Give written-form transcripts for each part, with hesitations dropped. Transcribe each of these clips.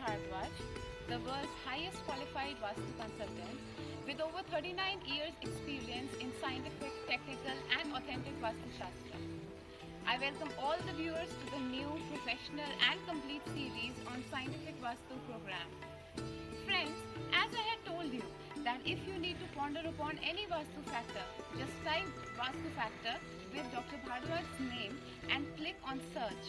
Bhardwaj, the world's highest qualified Vastu consultant with over 39 years experience in scientific, technical and authentic Vastu Shastra. I welcome all the viewers to the new, professional and complete series on Scientific Vastu program. Friends, as I had told you that if you need to ponder upon any Vastu factor, just type Vastu factor with Dr. Bhardwaj's name and click on search,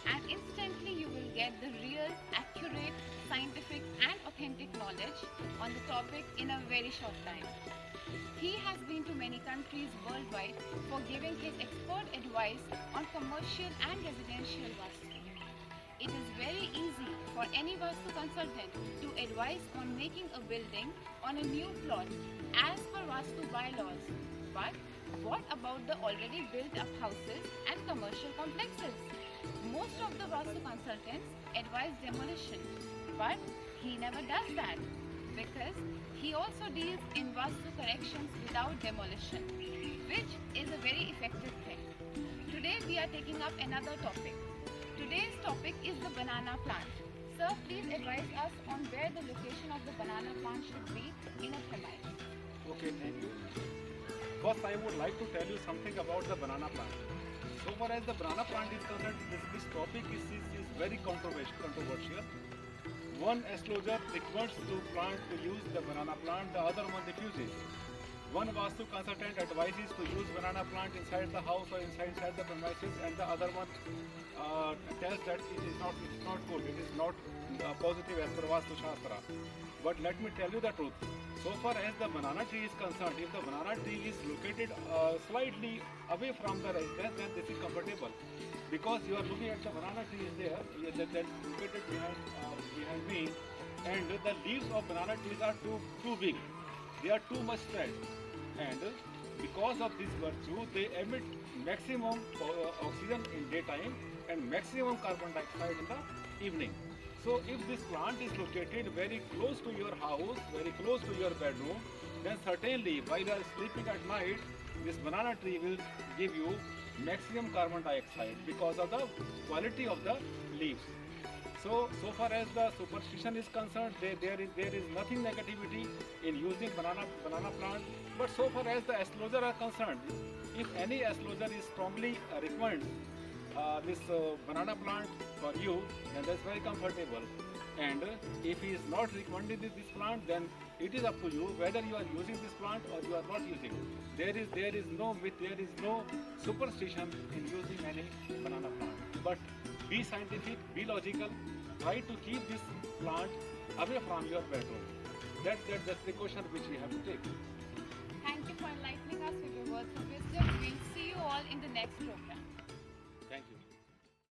and instantly you will get the real, accurate, scientific and authentic knowledge on the topic in a very short time. He has been to many countries worldwide for giving his expert advice on commercial and residential Vastu. It is very easy for any Vastu consultant to advise on making a building on a new plot as per Vastu bylaws. But what about the already built up houses and commercial complexes? Most of the Vastu consultants advise demolition, but he never does that because he also deals in Vastu corrections without demolition, which is a very effective thing. Today we are taking up another topic. Today's topic is the banana plant. Sir, please advise us on where the location of the banana plant should be in a premise. Okay, thank you. First, I would like to tell you something about the banana plant. So far as the banana plant is concerned, this topic is very controversial. One astrologer recommends to plant to use the banana plant, the other one refuses. One Vastu consultant advises to use banana plant inside the house or inside the premises, and the other one tells that it is not good, it is not positive as per Vastu Shastra. But let me tell you the truth. So far as the banana tree is concerned, if the banana tree is located slightly away from the residence, then this is comfortable. Because you are looking at the banana tree is there, that's located behind me, and the leaves of banana trees are too big. They are too much spread. And because of this virtue, they emit maximum oxygen in daytime and maximum carbon dioxide in the evening. So if this plant is located very close to your house, very close to your bedroom, then certainly while you are sleeping at night, this banana tree will give you maximum carbon dioxide because of the quality of the leaves. So far as the superstition is concerned, there is nothing negativity in using banana plant. But so far as the astrologer are concerned, if any astrologer is strongly recommends this banana plant for you, then that's very comfortable. And if he is not recommending this plant, then it is up to you whether you are using this plant or you are not using. There is no myth, there is no superstition in using any banana plant. But be scientific, be logical. Try to keep this plant away from your bedroom. That's the precaution which we have to take. Thank you for enlightening us with your words of wisdom. We'll see you all in the next program.